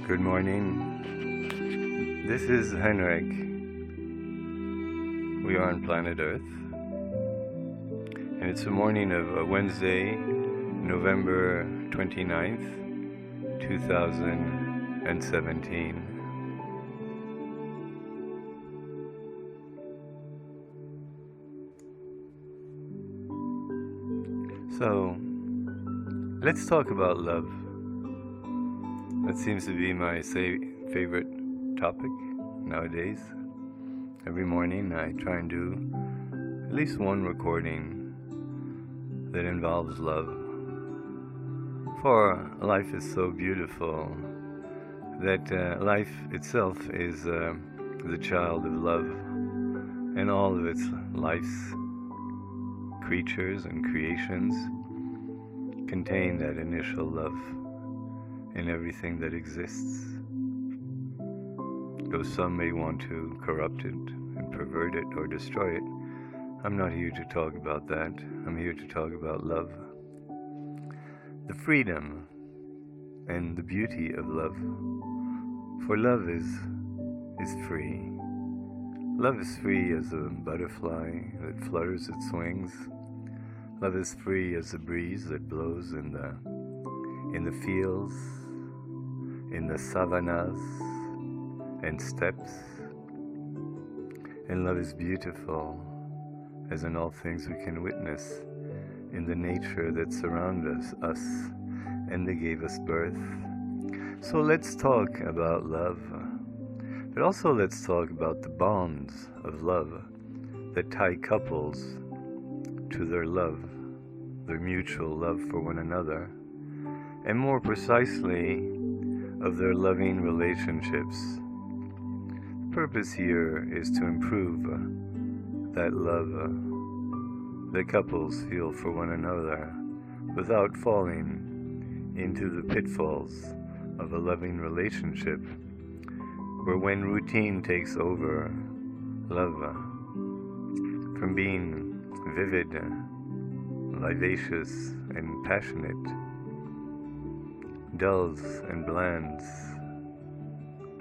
Good morning. This is Henrik. We are on planet Earth, and it's the morning of Wednesday, November 29th, 2017. So, let's talk about love. That seems to be my favorite topic nowadays. Every morning I try and do at least one recording that involves love. For life is so beautiful that life itself is the child of love, and all of its life's creatures and creations contain that initial love in everything that exists. Though some may want to corrupt it and pervert it or destroy it, I'm not here to talk about that. I'm here to talk about love. The freedom and the beauty of love. For love is free. Love is free as a butterfly that flutters its wings. Love is free as a breeze that blows in the fields, in the savannas and steppes. And love is beautiful as in all things we can witness in the nature that surrounds us and that gave us birth. So let's talk about love, but also let's talk about the bonds of love that tie couples to their love, their mutual love for one another, and more precisely, of their loving relationships. The purpose here is to improve that love that couples feel for one another without falling into the pitfalls of a loving relationship where when routine takes over, love, from being vivid, vivacious, and passionate, dulls and blands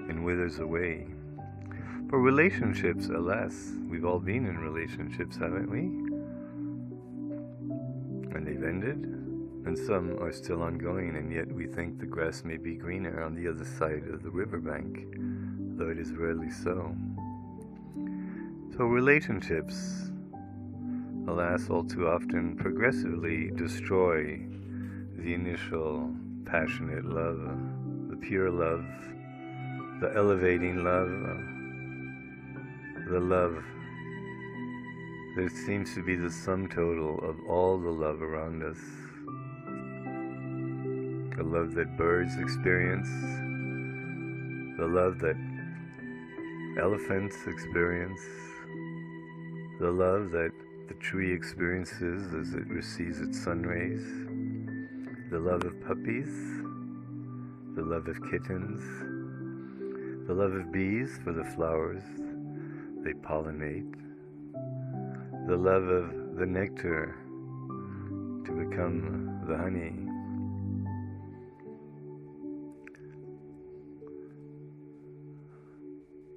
and withers away. For relationships, alas, we've all been in relationships, haven't we? And they've ended, and some are still ongoing, and yet we think the grass may be greener on the other side of the riverbank, though it is rarely so. So relationships, alas, all too often progressively destroy the initial passionate love, the pure love, the elevating love, the love that seems to be the sum total of all the love around us. The love that birds experience, the love that elephants experience, the love that the tree experiences as it receives its sun rays, the love of puppies, the love of kittens, the love of bees for the flowers they pollinate, the love of the nectar to become the honey.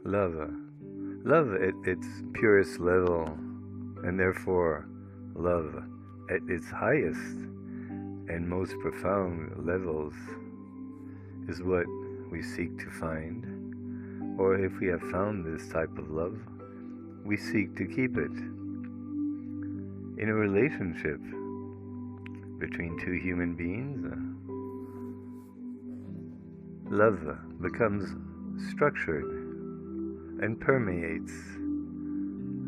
Love at its purest level, and therefore love at its highest and most profound levels, is what we seek to find. Or if we have found this type of love, we seek to keep it. In a relationship between two human beings, love becomes structured and permeates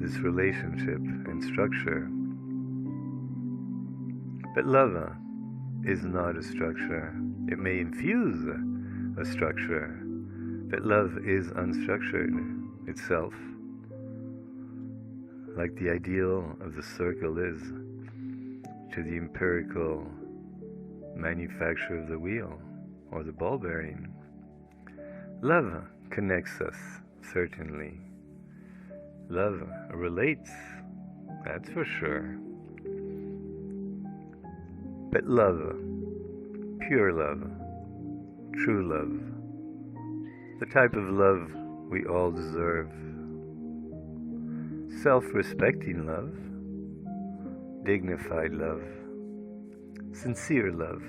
this relationship and structure. But love is not a structure. It may infuse a structure, but love is unstructured itself, like the ideal of the circle is to the empirical manufacture of the wheel or the ball bearing. Love connects us, certainly. Love relates, that's for sure. But love, pure love, true love, the type of love we all deserve. Self-respecting love, dignified love, sincere love,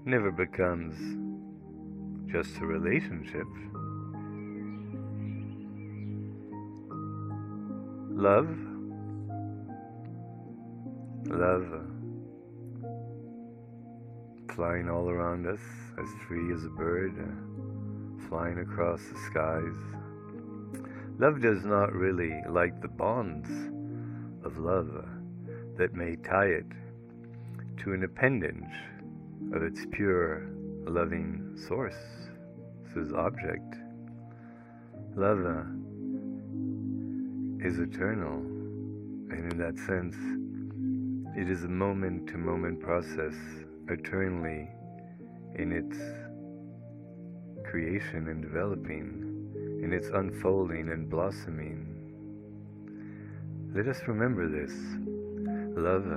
never becomes just a relationship. Love, flying all around us, as free as a bird, flying across the skies. Love does not really like the bonds of love that may tie it to an appendage of its pure, loving source, its object. Love is eternal, and in that sense, it is a moment-to-moment process, eternally in its creation and developing, in its unfolding and blossoming. Let us remember this. Love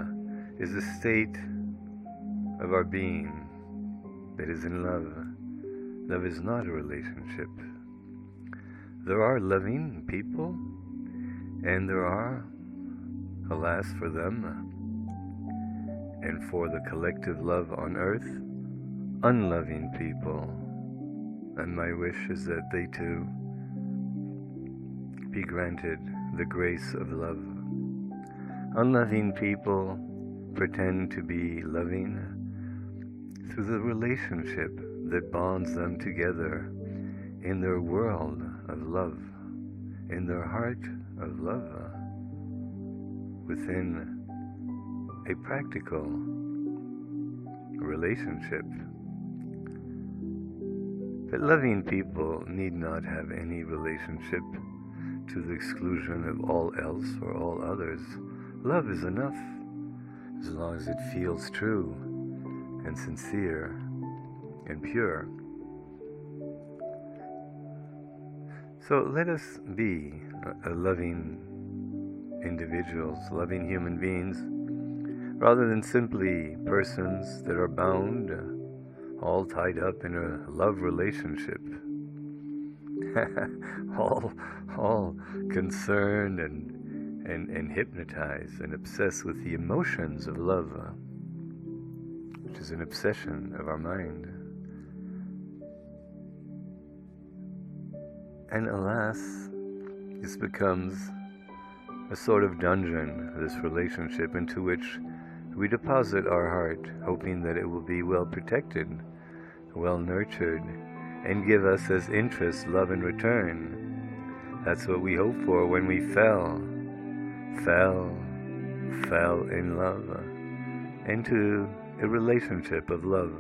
is a state of our being that is in love. Love is not a relationship. There are loving people, and there are, alas for them, and for the collective love on earth, unloving people. And my wish is that they too be granted the grace of love. Unloving people pretend to be loving through the relationship that bonds them together in their world of love, in their heart of love, within a practical relationship. But loving people need not have any relationship to the exclusion of all else or all others. Love is enough, as long as it feels true and sincere and pure. So let us be a loving individuals, loving human beings, rather than simply persons that are bound, all tied up in a love relationship, all concerned and hypnotized and obsessed with the emotions of love, which is an obsession of our mind. And alas, this becomes a sort of dungeon, this relationship, into which we deposit our heart, hoping that it will be well protected, well nurtured, and give us as interest love in return. That's what we hope for when we fell in love, into a relationship of love.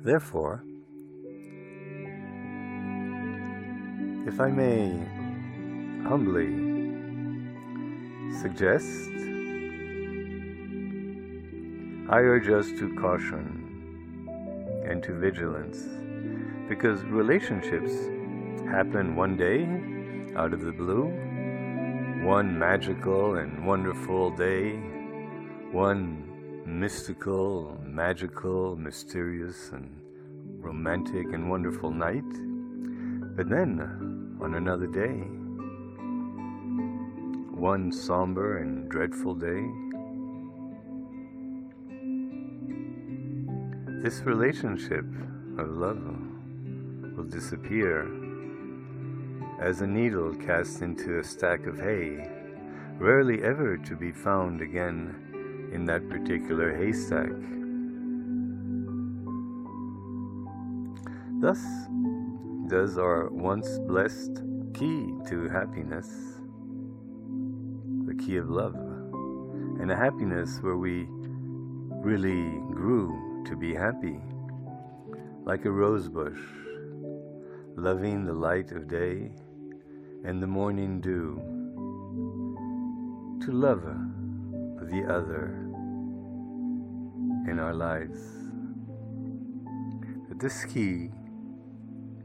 Therefore, if I may humbly suggest, I urge us to caution and to vigilance, because relationships happen one day out of the blue, one magical and wonderful day, one mystical, magical, mysterious, and romantic and wonderful night. But then, on another day, one somber and dreadful day, this relationship of love will disappear as a needle cast into a stack of hay, rarely ever to be found again in that particular haystack. Thus does our once blessed key to happiness, the key of love, and a happiness where we really grew to be happy, like a rose bush, loving the light of day and the morning dew, to love the other in our lives. But this key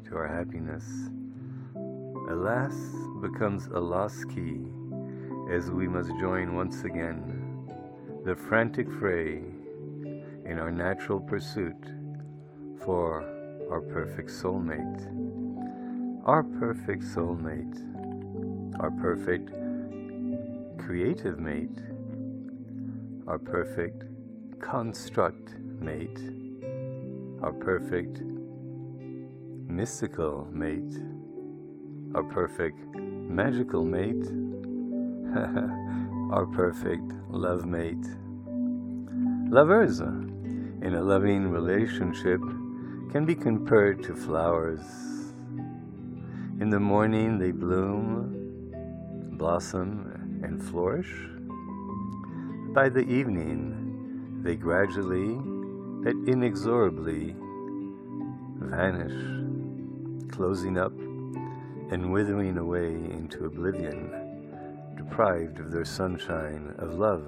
to our happiness, alas, becomes a lost key as we must join once again the frantic fray in our natural pursuit for our perfect soulmate, our perfect soulmate, our perfect creative mate, our perfect construct mate, our perfect mystical mate, our perfect magical mate, our perfect love mate. Lovers in a loving relationship can be compared to flowers. In the morning they bloom, blossom, and flourish. By the evening they gradually but inexorably vanish, closing up and withering away into oblivion, deprived of their sunshine of love,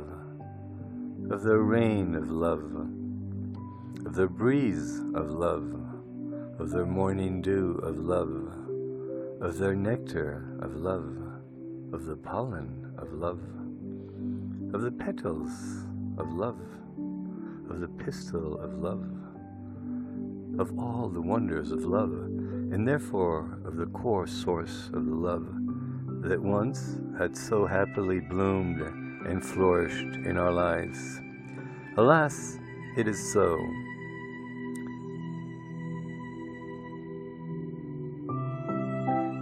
of their rain of love, of their breeze of love, of their morning dew of love, of their nectar of love, of the pollen of love, of the petals of love, of the pistil of love, of all the wonders of love, and therefore of the core source of the love that once had so happily bloomed and flourished in our lives. Alas, it is so.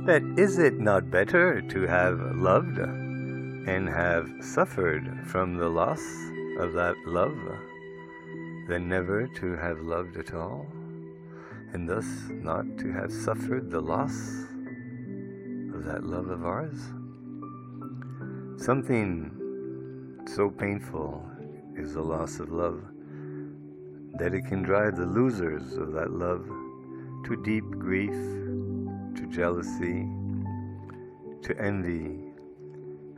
But is it not better to have loved and have suffered from the loss of that love than never to have loved at all, and thus not to have suffered the loss of that love of ours? Something so painful is the loss of love that it can drive the losers of that love to deep grief, to jealousy, to envy,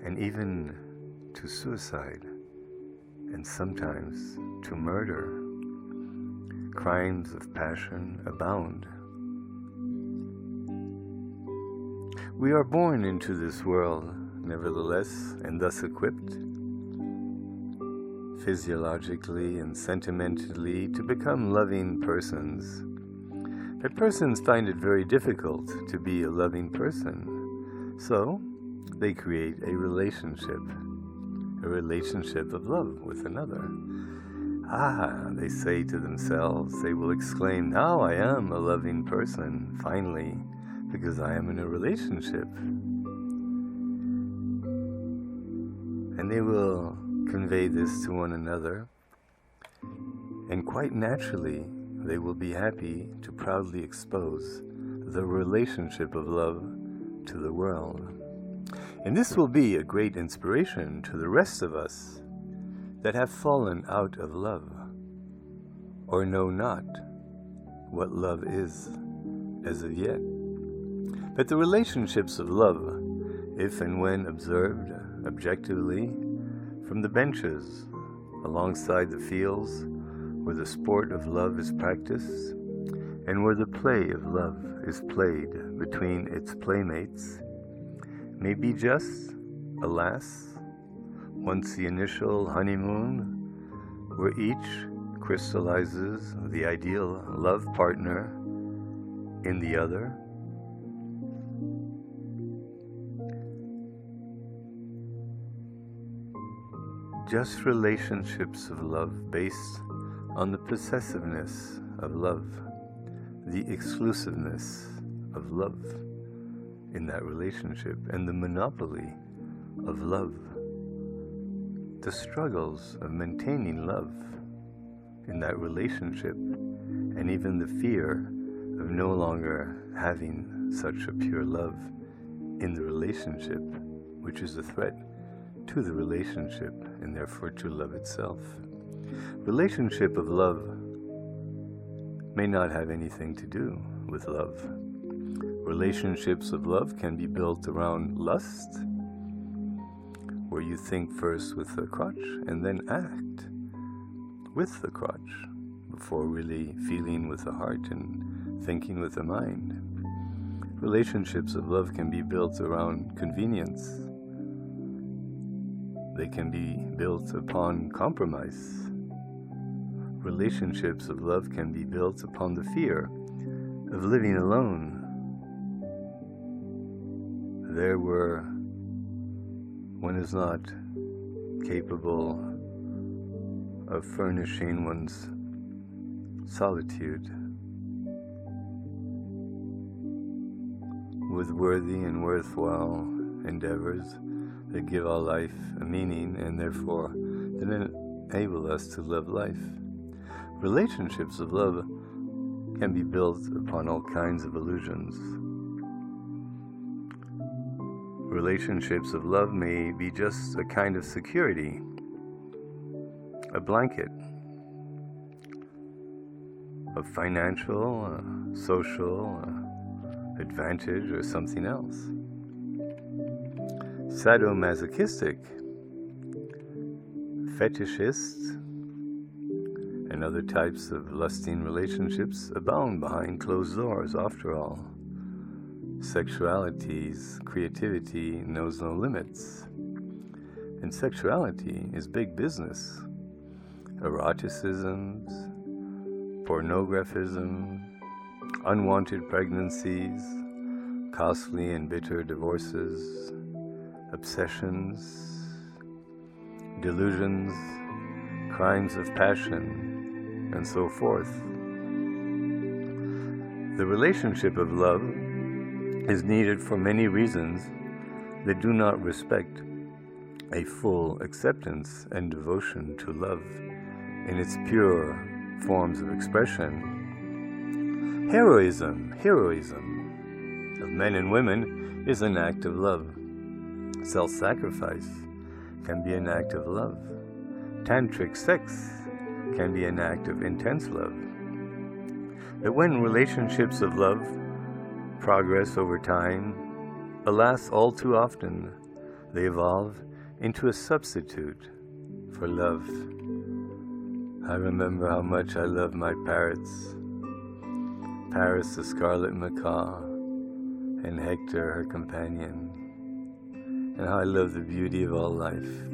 and even to suicide, and sometimes to murder. Crimes of passion abound. We are born into this world, nevertheless, and thus equipped, physiologically and sentimentally, to become loving persons. But persons find it very difficult to be a loving person, so they create a relationship of love with another. They say to themselves, they will exclaim, now I am a loving person, finally, because I am in a relationship. And they will convey this to one another, and quite naturally, they will be happy to proudly expose the relationship of love to the world. And this will be a great inspiration to the rest of us that have fallen out of love, or know not what love is as of yet. But the relationships of love, if and when observed objectively from the benches alongside the fields where the sport of love is practiced, and where the play of love is played between its playmates, may be just, alas, once the initial honeymoon, where each crystallizes the ideal love partner in the other. Just relationships of love based on the possessiveness of love, the exclusiveness of love in that relationship, and the monopoly of love, the struggles of maintaining love in that relationship, and even the fear of no longer having such a pure love in the relationship, which is a threat to the relationship and therefore to love itself. Relationship of love may not have anything to do with love. Relationships of love can be built around lust, where you think first with the crotch and then act with the crotch before really feeling with the heart and thinking with the mind. Relationships of love can be built around convenience. They can be built upon compromise. Relationships of love can be built upon the fear of living alone. There where one is not capable of furnishing one's solitude with worthy and worthwhile endeavors that give our life a meaning and therefore that enable us to live life. Relationships of love can be built upon all kinds of illusions. Relationships of love may be just a kind of security, a blanket of financial, social advantage or something else. Sadomasochistic, fetishists, and other types of lusting relationships abound behind closed doors. After all, sexuality's creativity knows no limits, and sexuality is big business. Eroticisms, pornographism, unwanted pregnancies, costly and bitter divorces, obsessions, delusions, crimes of passion, and so forth. The relationship of love is needed for many reasons that do not respect a full acceptance and devotion to love in its pure forms of expression. Heroism of men and women is an act of love. Self-sacrifice can be an act of love. Tantric sex can be an act of intense love. But when relationships of love progress over time, alas, all too often, they evolve into a substitute for love. I remember how much I loved my parrots, Paris the scarlet macaw, and Hector her companion, and how I loved the beauty of all life.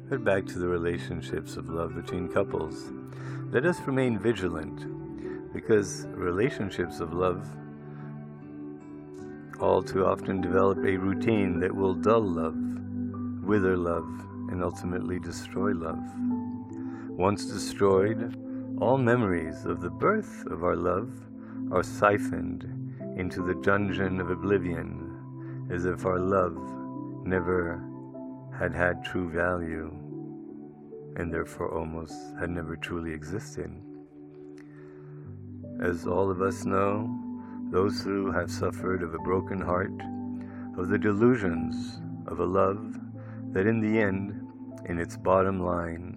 But back to the relationships of love between couples. Let us remain vigilant, because relationships of love all too often develop a routine that will dull love, wither love, and ultimately destroy love. Once destroyed, all memories of the birth of our love are siphoned into the dungeon of oblivion, as if our love never had true value, and therefore almost had never truly existed. As all of us know, those who have suffered of a broken heart, of the delusions of a love that in the end, in its bottom line,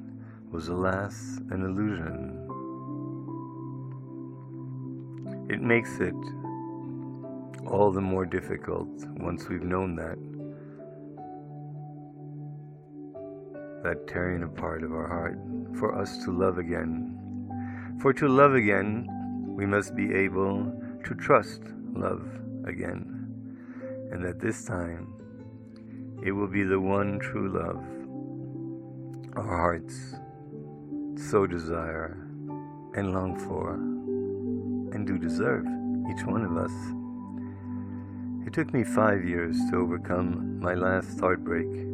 was alas an illusion. It makes it all the more difficult once we've known that tearing apart of our heart, for us to love again. For to love again, we must be able to trust love again, and that this time it will be the one true love our hearts so desire and long for and do deserve, each one of us. It took me 5 years to overcome my last heartbreak,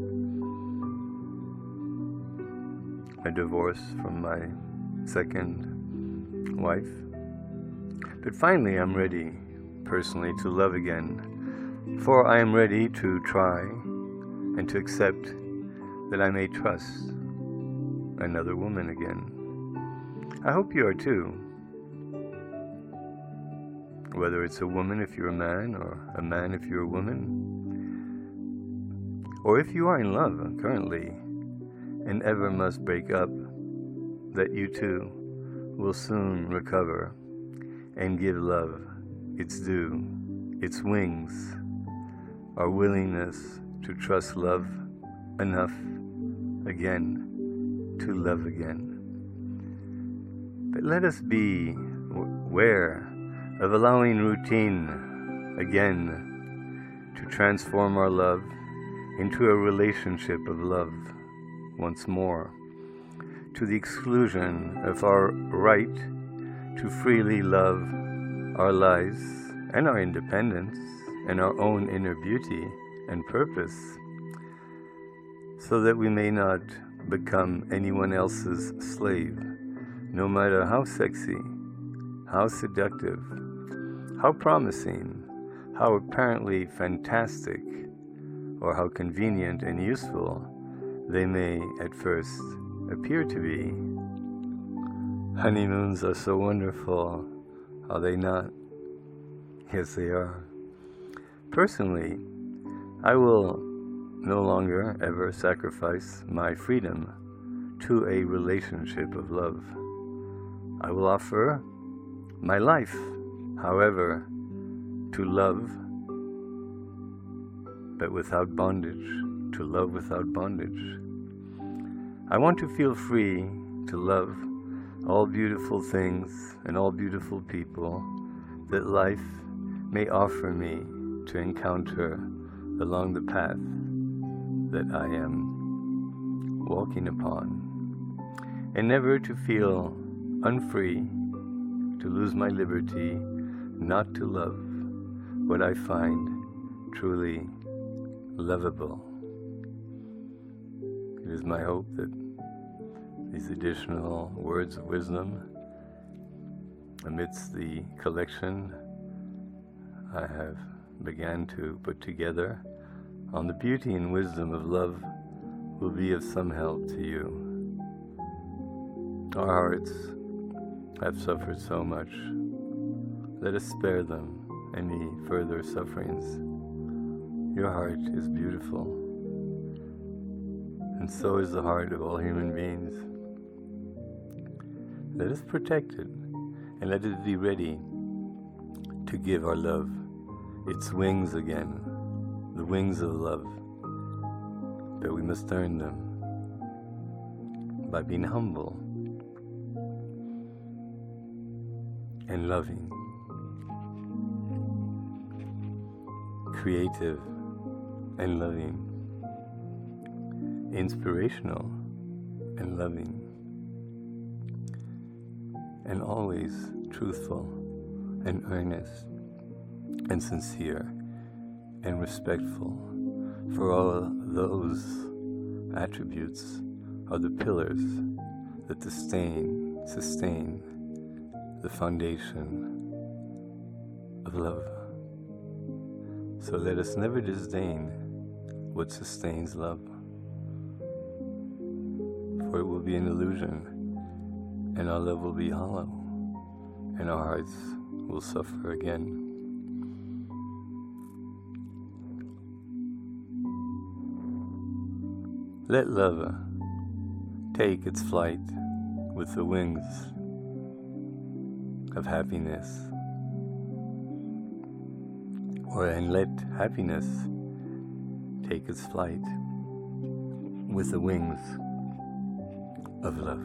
a divorce from my second wife. But finally I'm ready, personally, to love again, for I am ready to try and to accept that I may trust another woman again. I hope you are too. Whether it's a woman if you're a man, or a man if you're a woman, or if you are in love currently and ever must break up, that you too will soon recover and give love its due, its wings, our willingness to trust love enough again to love again. But let us be aware of allowing routine again to transform our love into a relationship of love once more, to the exclusion of our right to freely love our lives and our independence and our own inner beauty and purpose, so that we may not become anyone else's slave, no matter how sexy, how seductive, how promising, how apparently fantastic, or how convenient and useful they may at first appear to be. Honeymoons are so wonderful, are they not? Yes, they are. Personally, I will no longer ever sacrifice my freedom to a relationship of love. I will offer my life, however, to love, but without bondage, to love without bondage. I want to feel free to love all beautiful things and all beautiful people that life may offer me to encounter along the path that I am walking upon, and never to feel unfree, to lose my liberty, not to love what I find truly lovable. It is my hope that these additional words of wisdom amidst the collection I have began to put together on the beauty and wisdom of love will be of some help to you. Our hearts have suffered so much. Let us spare them any further sufferings. Your heart is beautiful, and so is the heart of all human beings. Let us protect it, and let it be ready to give our love its wings again, the wings of love. But we must earn them by being humble and loving, creative and loving, inspirational and loving, and always truthful and earnest and sincere and respectful, for all those attributes are the pillars that sustain the foundation of love. So let us never disdain what sustains love, for it will be an illusion, and our love will be hollow, and our hearts will suffer again. Let love take its flight with the wings of happiness, and let happiness take its flight with the wings of love.